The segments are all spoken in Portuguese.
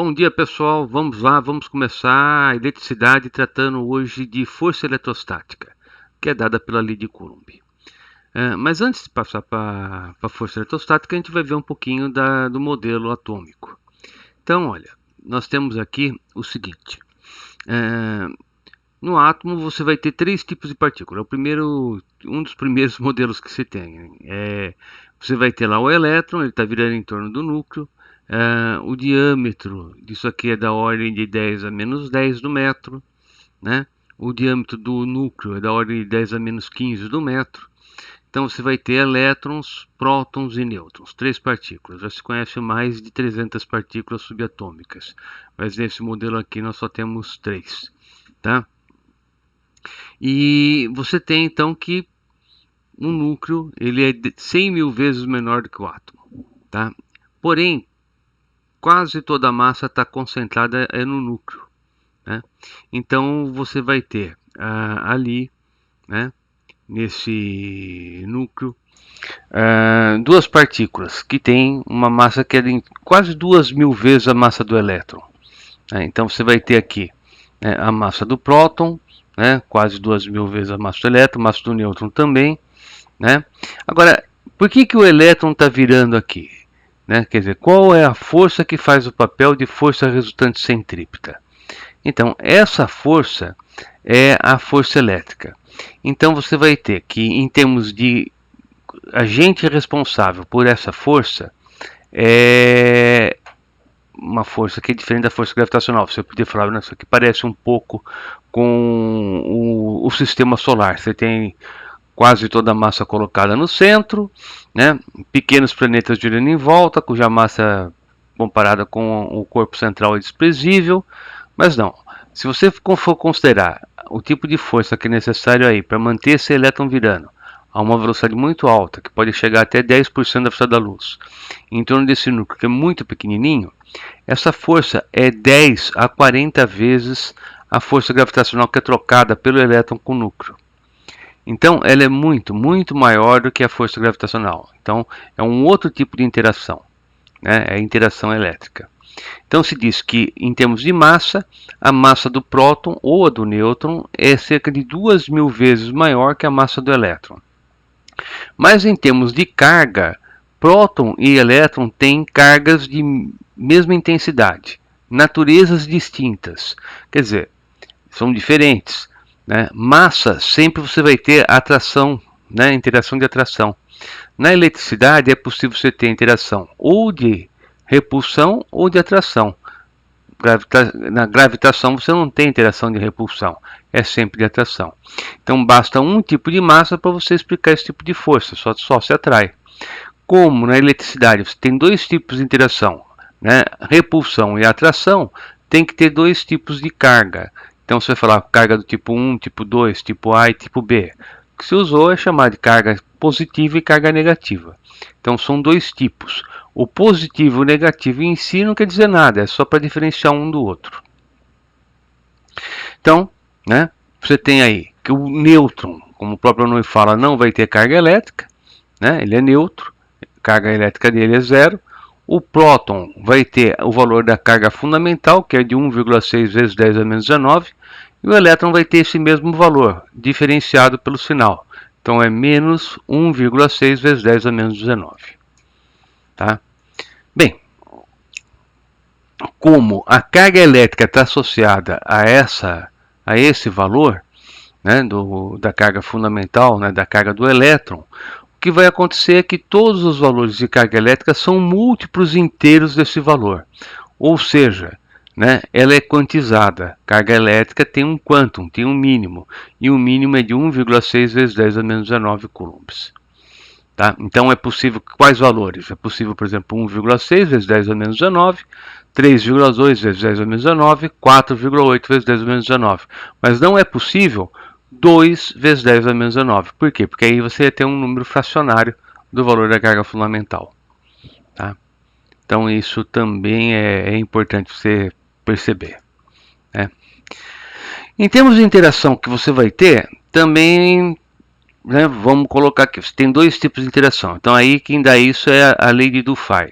Bom dia, pessoal. Vamos lá, vamos começar a eletricidade tratando hoje de força eletrostática, que é dada pela lei de Coulomb. Mas antes de passar para a força eletrostática, a gente vai ver um pouquinho do modelo atômico. Então, olha, nós temos aqui o seguinte. No átomo você vai ter três tipos de partícula. Um dos primeiros modelos que se tem. Você vai ter lá o elétron, ele está virando em torno do núcleo. O diâmetro disso aqui é da ordem de 10 a menos 10 do metro, né? O diâmetro do núcleo é da ordem de 10 a menos 15 do metro. Então você vai ter elétrons, prótons e nêutrons, três partículas. Já se conhece mais de 300 partículas subatômicas, mas nesse modelo aqui nós só temos três, tá? E você tem então que um núcleo ele é 100 mil vezes menor do que o átomo, tá? Porém, quase toda a massa está concentrada no núcleo, né? Então você vai ter ali, né, nesse núcleo, duas partículas que tem uma massa que é de quase 2000 vezes a massa do elétron, né? Então você vai ter aqui, né, a massa do próton, né, quase 2000 vezes a massa do elétron, a massa do nêutron também, né? Agora, por que o elétron está virando aqui? Né? Quer dizer, qual é a força que faz o papel de força resultante centrípeta? Então, essa força é a força elétrica. Então, você vai ter que, em termos de agente responsável por essa força, é uma força que é diferente da força gravitacional. Você podia falar, isso aqui parece um pouco com o sistema solar. Você tem quase toda a massa colocada no centro, né? Pequenos planetas girando em volta, cuja massa comparada com o corpo central é desprezível, mas não. Se você for considerar o tipo de força que é necessário aí para manter esse elétron virando a uma velocidade muito alta, que pode chegar até 10% da velocidade da luz, em torno desse núcleo que é muito pequenininho, essa força é 10 a 40 vezes a força gravitacional que é trocada pelo elétron com o núcleo. Então, ela é muito, muito maior do que a força gravitacional. Então, é um outro tipo de interação, né? É a interação elétrica. Então, se diz que, em termos de massa, a massa do próton ou a do nêutron é cerca de 2000 vezes maior que a massa do elétron. Mas, em termos de carga, próton e elétron têm cargas de mesma intensidade, naturezas distintas. Quer dizer, são diferentes. Né? Massa, sempre você vai ter atração, né? Interação de atração. Na eletricidade é possível você ter interação ou de repulsão ou de atração. Na gravitação você não tem interação de repulsão, é sempre de atração. Então basta um tipo de massa para você explicar esse tipo de força, só se atrai. Como na eletricidade você tem dois tipos de interação, né? Repulsão e atração, tem que ter dois tipos de carga. Então, você vai falar carga do tipo 1, tipo 2, tipo A e tipo B. O que se usou é chamar de carga positiva e carga negativa. Então, são dois tipos. O positivo e o negativo em si não quer dizer nada, é só para diferenciar um do outro. Então, né, você tem aí que o nêutron, como o próprio nome fala, não vai ter carga elétrica, né, ele é neutro, a carga elétrica dele é zero. O próton vai ter o valor da carga fundamental, que é de 1,6 vezes 10 a menos 19, e o elétron vai ter esse mesmo valor, diferenciado pelo sinal. Então é menos 1,6 vezes 10 a menos 19. Tá? Bem, como a carga elétrica está associada a esse valor, né, da carga fundamental, né, da carga do elétron, o que vai acontecer é que todos os valores de carga elétrica são múltiplos inteiros desse valor. Ou seja, né, ela é quantizada. Carga elétrica tem um quantum, tem um mínimo. E o mínimo é de 1,6 vezes 10 a menos 19 coulombs. Tá? Então é possível, quais valores? É possível, por exemplo, 1,6 vezes 10 a menos 19, 3,2 vezes 10 a menos 19, 4,8 vezes 10 a menos 19. Mas não é possível 2 vezes 10 a menos 19. Por quê? Porque aí você ia ter um número fracionário do valor da carga fundamental. Tá? Então isso também é importante você perceber. Né? Em termos de interação que você vai ter, também, né, vamos colocar aqui, você tem dois tipos de interação. Então aí quem dá isso é a lei de Dufay.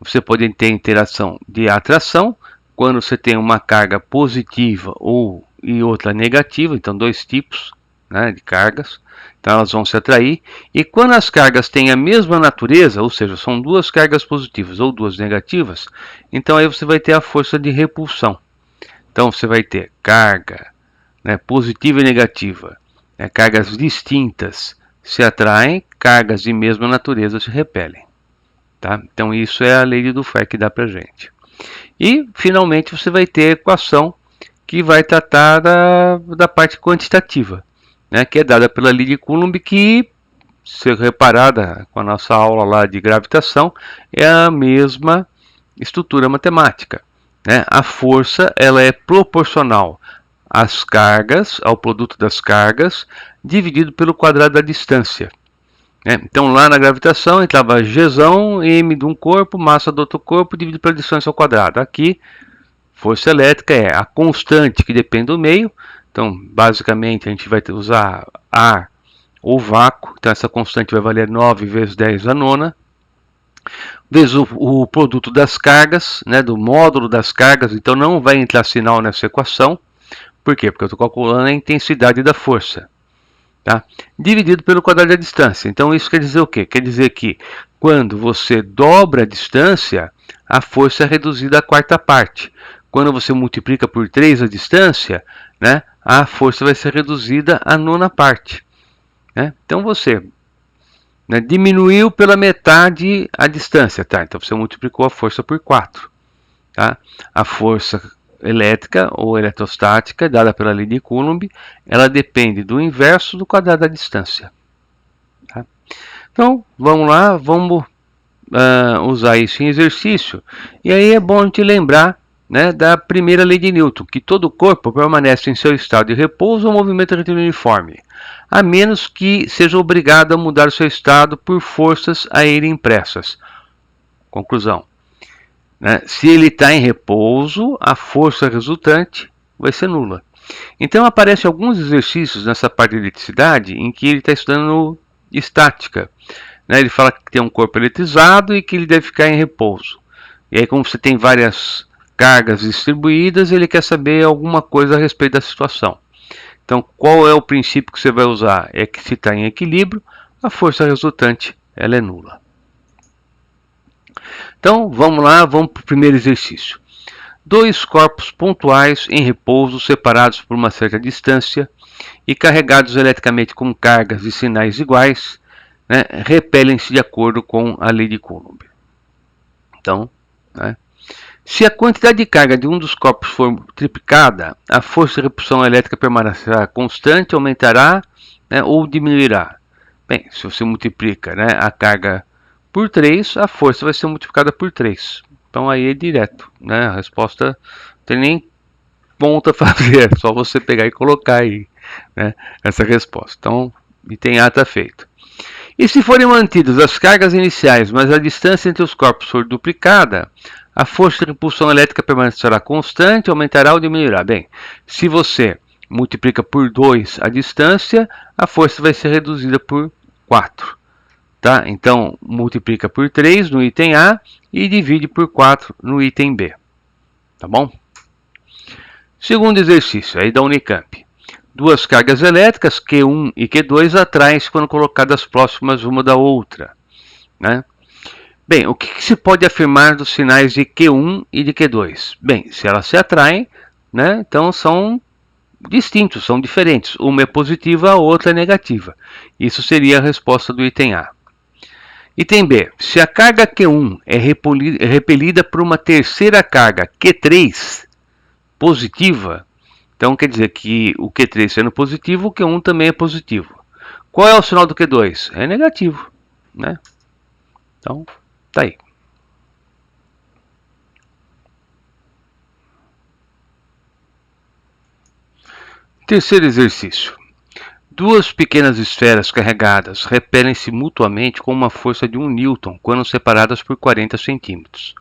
Você pode ter interação de atração, quando você tem uma carga positiva e outra negativa, então dois tipos, né, de cargas, então elas vão se atrair. E quando as cargas têm a mesma natureza, ou seja, são duas cargas positivas ou duas negativas, então aí você vai ter a força de repulsão. Então você vai ter carga, né, positiva e negativa, né, cargas distintas se atraem, cargas de mesma natureza se repelem. Tá? Então isso é a lei de Dufay que dá para gente. E finalmente você vai ter a equação que vai tratar da parte quantitativa, né, que é dada pela lei de Coulomb, que, se reparada com a nossa aula lá de gravitação, é a mesma estrutura matemática, né? A força ela é proporcional às cargas, ao produto das cargas, dividido pelo quadrado da distância. Então lá na gravitação entrava Gzão, m de um corpo, massa do outro corpo, dividido pela distância ao quadrado. Aqui, força elétrica é a constante que depende do meio. Então, basicamente, a gente vai usar ar ou vácuo. Então, essa constante vai valer 9 vezes 10 a nona. Vezes o produto das cargas, né, do módulo das cargas. Então, não vai entrar sinal nessa equação. Por quê? Porque eu estou calculando a intensidade da força. Tá? Dividido pelo quadrado da distância. Então isso quer dizer o quê? Quer dizer que quando você dobra a distância, a força é reduzida à quarta parte. Quando você multiplica por 3 a distância, né, a força vai ser reduzida à nona parte. Né? Então você, né, diminuiu pela metade a distância. Tá? Então você multiplicou a força por 4. Tá? A força elétrica ou eletrostática, dada pela lei de Coulomb, ela depende do inverso do quadrado da distância. Tá? Então, vamos lá, vamos usar isso em exercício. E aí é bom a gente lembrar, né, da primeira lei de Newton, que todo corpo permanece em seu estado de repouso ou movimento retilíneo uniforme, a menos que seja obrigado a mudar seu estado por forças a ele impressas. Conclusão. Se ele está em repouso, a força resultante vai ser nula. Então aparecem alguns exercícios nessa parte de eletricidade em que ele está estudando estática. Ele fala que tem um corpo eletrizado e que ele deve ficar em repouso. E aí, como você tem várias cargas distribuídas, ele quer saber alguma coisa a respeito da situação. Então, qual é o princípio que você vai usar? É que se está em equilíbrio, a força resultante ela é nula. Então, vamos lá, vamos para o primeiro exercício. Dois corpos pontuais em repouso, separados por uma certa distância e carregados eletricamente com cargas e sinais iguais, né, repelem-se de acordo com a lei de Coulomb. Então, né, se a quantidade de carga de um dos corpos for triplicada, a força de repulsão elétrica permanecerá constante, aumentará, né, ou diminuirá. Bem, se você multiplica, né, a carga por 3, a força vai ser multiplicada por 3. Então aí é direto, né? A resposta não tem nem ponta a fazer, é só você pegar e colocar aí, né, essa resposta. Então, item A está feito. E se forem mantidas as cargas iniciais, mas a distância entre os corpos for duplicada, a força de repulsão elétrica permanecerá constante, aumentará ou diminuirá. Bem, se você multiplica por 2 a distância, a força vai ser reduzida por 4. Tá? Então, multiplica por 3 no item A e divide por 4 no item B. Tá bom? Segundo exercício, aí da Unicamp. Duas cargas elétricas, Q1 e Q2, atraem-se quando colocadas próximas uma da outra. Né? Bem, o que se pode afirmar dos sinais de Q1 e de Q2? Bem, se elas se atraem, né, então são distintos, são diferentes. Uma é positiva, a outra é negativa. Isso seria a resposta do item A. Item B. Se a carga Q1 é repelida por uma terceira carga Q3 positiva, então quer dizer que o Q3 sendo positivo, o Q1 também é positivo. Qual é o sinal do Q2? É negativo, né? Então, tá aí. Terceiro exercício. Duas pequenas esferas carregadas repelem-se mutuamente com uma força de 1 newton quando separadas por 40 centímetros.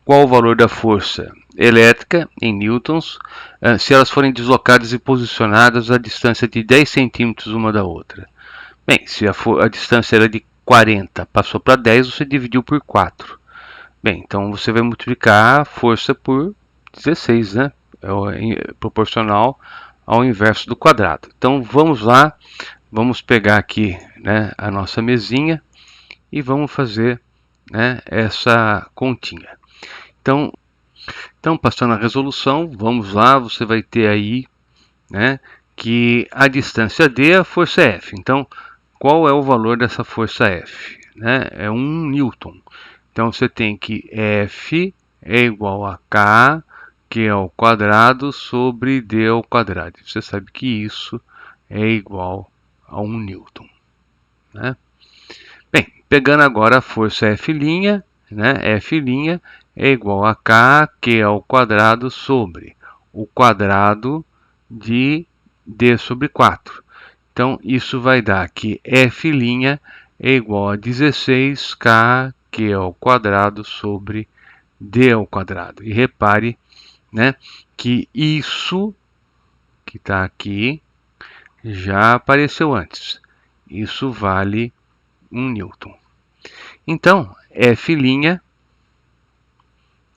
Qual o valor da força elétrica em newtons se elas forem deslocadas e posicionadas a distância de 10 centímetros uma da outra? Bem, se a distância era de 40, passou para 10, você dividiu por 4. Bem, então você vai multiplicar a força por 16, né? Proporcional ao inverso do quadrado. Então vamos lá, vamos pegar aqui, né, a nossa mesinha e vamos fazer, né, essa continha. Então, passando a resolução, vamos lá, você vai ter aí, né, que a distância D é a força F. Então, qual é o valor dessa força F? Né? É 1 newton. Então, você tem que F é igual a K, Q ao quadrado, sobre D ao quadrado. Você sabe que isso é igual a 1 newton. Né? Bem, pegando agora a força F', né? F' é igual a K, Q ao quadrado, sobre o quadrado de D sobre 4. Então, isso vai dar que F' é igual a 16K, Q ao quadrado, sobre D ao quadrado. E repare, né, que isso que está aqui já apareceu antes. Isso vale 1 newton. Então, F', né,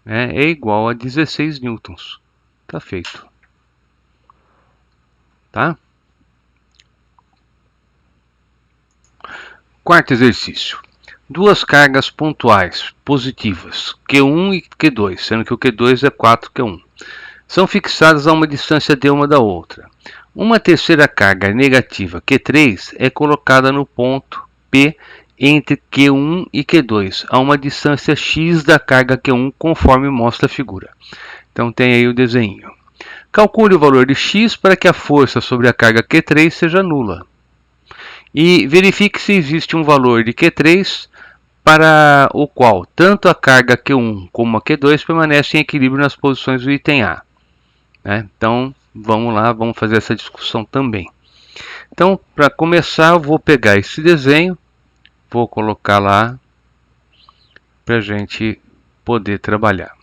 é igual a 16 newtons. Tá feito. Tá? Quarto exercício. Duas cargas pontuais positivas, Q1 e Q2, sendo que o Q2 é 4Q1, são fixadas a uma distância d uma da outra. Uma terceira carga negativa, Q3, é colocada no ponto P entre Q1 e Q2, a uma distância x da carga Q1, conforme mostra a figura. Então tem aí o desenho. Calcule o valor de x para que a força sobre a carga Q3 seja nula. E verifique se existe um valor de Q3 para o qual tanto a carga Q1 como a Q2 permanecem em equilíbrio nas posições do item A. Né? Então, vamos lá, vamos fazer essa discussão também. Então, para começar, eu vou pegar esse desenho, vou colocar lá para a gente poder trabalhar.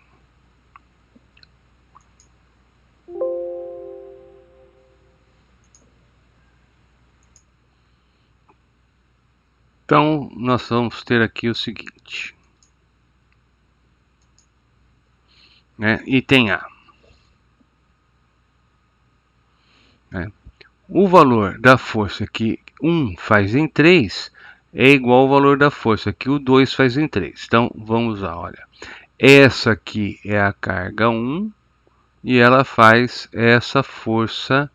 Então, nós vamos ter aqui o seguinte, né? Item A. Né? O valor da força que 1 faz em 3 é igual ao valor da força que o 2 faz em 3. Então, vamos lá, olha. Essa aqui é a carga 1 e ela faz essa força,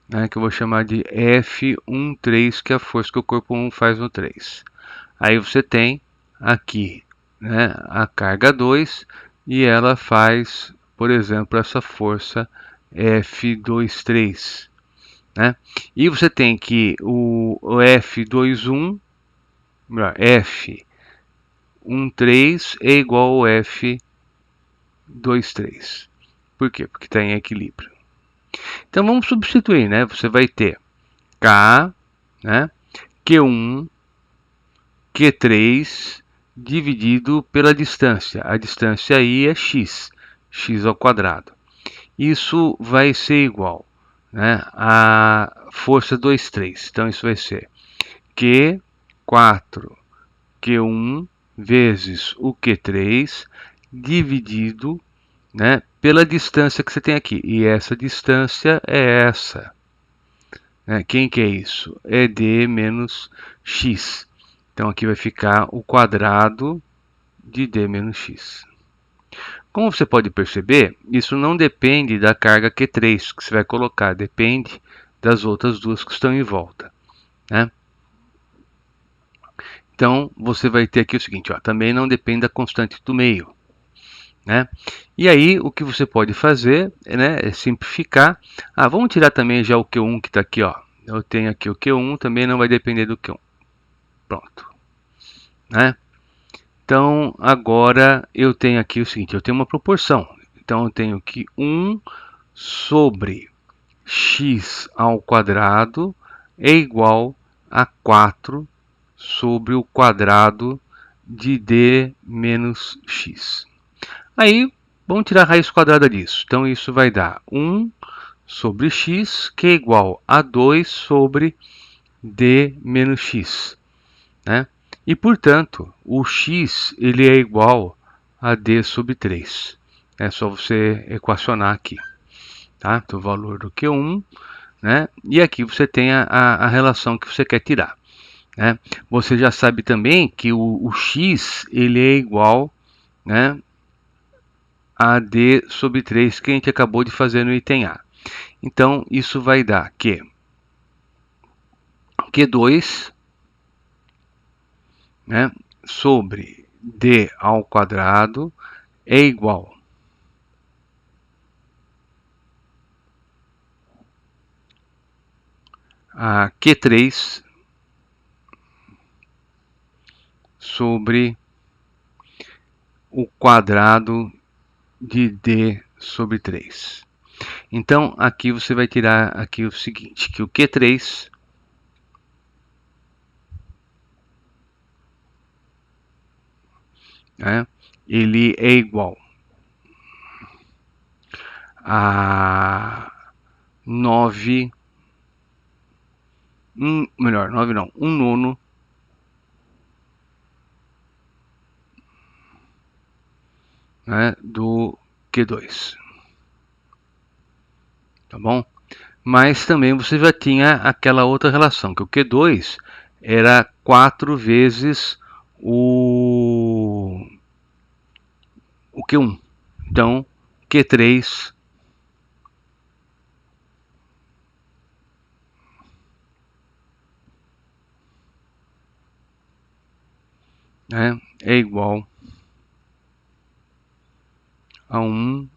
né, que eu vou chamar de F13, que é a força que o corpo 1 faz no 3. Aí você tem aqui, né, a carga 2 e ela faz, por exemplo, essa força F23. Né? E você tem que o F21, F13 é igual ao F23. Por quê? Porque está em equilíbrio. Então vamos substituir, né? Você vai ter K, né, Q1, Q3 dividido pela distância. A distância aí é x, x ao quadrado. Isso vai ser igual, né, a força 23. Então isso vai ser Q4, Q1 vezes o Q3 dividido, né, pela distância que você tem aqui. E essa distância é essa. Né? Quem que é isso? É D menos X. Então aqui vai ficar o quadrado de D menos X. Como você pode perceber, isso não depende da carga Q3 que você vai colocar, depende das outras duas que estão em volta. Né? Então, você vai ter aqui o seguinte, ó, também não depende da constante do meio. Né? E aí, o que você pode fazer, né, é simplificar. Vamos tirar também já o Q1 que está aqui. Ó. Eu tenho aqui o Q1, também não vai depender do Q1. Pronto. Né? Então, agora eu tenho aqui o seguinte, eu tenho uma proporção. Então, eu tenho que 1 sobre x ao quadrado é igual a 4 sobre o quadrado de d menos x. Aí, vamos tirar a raiz quadrada disso. Então, isso vai dar 1 sobre x, que é igual a 2 sobre d menos x. Né? E, portanto, o x ele é igual a d sobre 3. É só você equacionar aqui, tá? O valor do Q1, né? E aqui você tem a relação que você quer tirar, né? Você já sabe também que o x ele é igual, né, a d sobre 3 que a gente acabou de fazer no item A. Então, isso vai dar que Q2, né, sobre d ao quadrado é igual a Q3 sobre o quadrado de d sobre 3. Então, aqui você vai tirar aqui o seguinte, que o Q3 né, ele é igual a 9, melhor, 9 não, 1 nono né, do Q2. Tá bom? Mas também você já tinha aquela outra relação, que o Q2 era 4 vezes o Q1. Então, Q3 né, é igual a 1.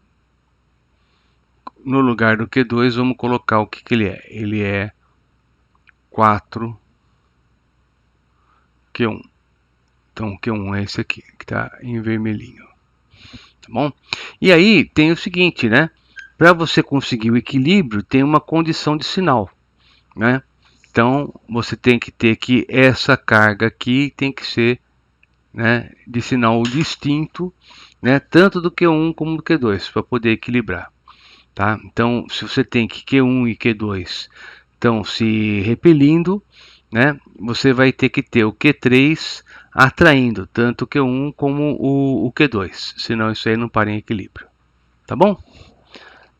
No lugar do Q2, vamos colocar o que ele é. Ele é 4 Q1. Então, Q1 é esse aqui, que está em vermelhinho. Tá bom? E aí, tem o seguinte, né? Para você conseguir o equilíbrio, tem uma condição de sinal, né? Então, você tem que ter que essa carga aqui tem que ser, né, de sinal distinto, né, tanto do Q1 como do Q2, para poder equilibrar. Tá? Então, se você tem que Q1 e Q2 estão se repelindo, né, você vai ter que ter o Q3 atraindo tanto o Q1 como o Q2, senão isso aí não para em equilíbrio. Tá bom?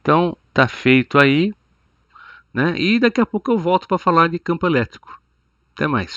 Então, tá feito aí, né? E daqui a pouco eu volto para falar de campo elétrico. Até mais.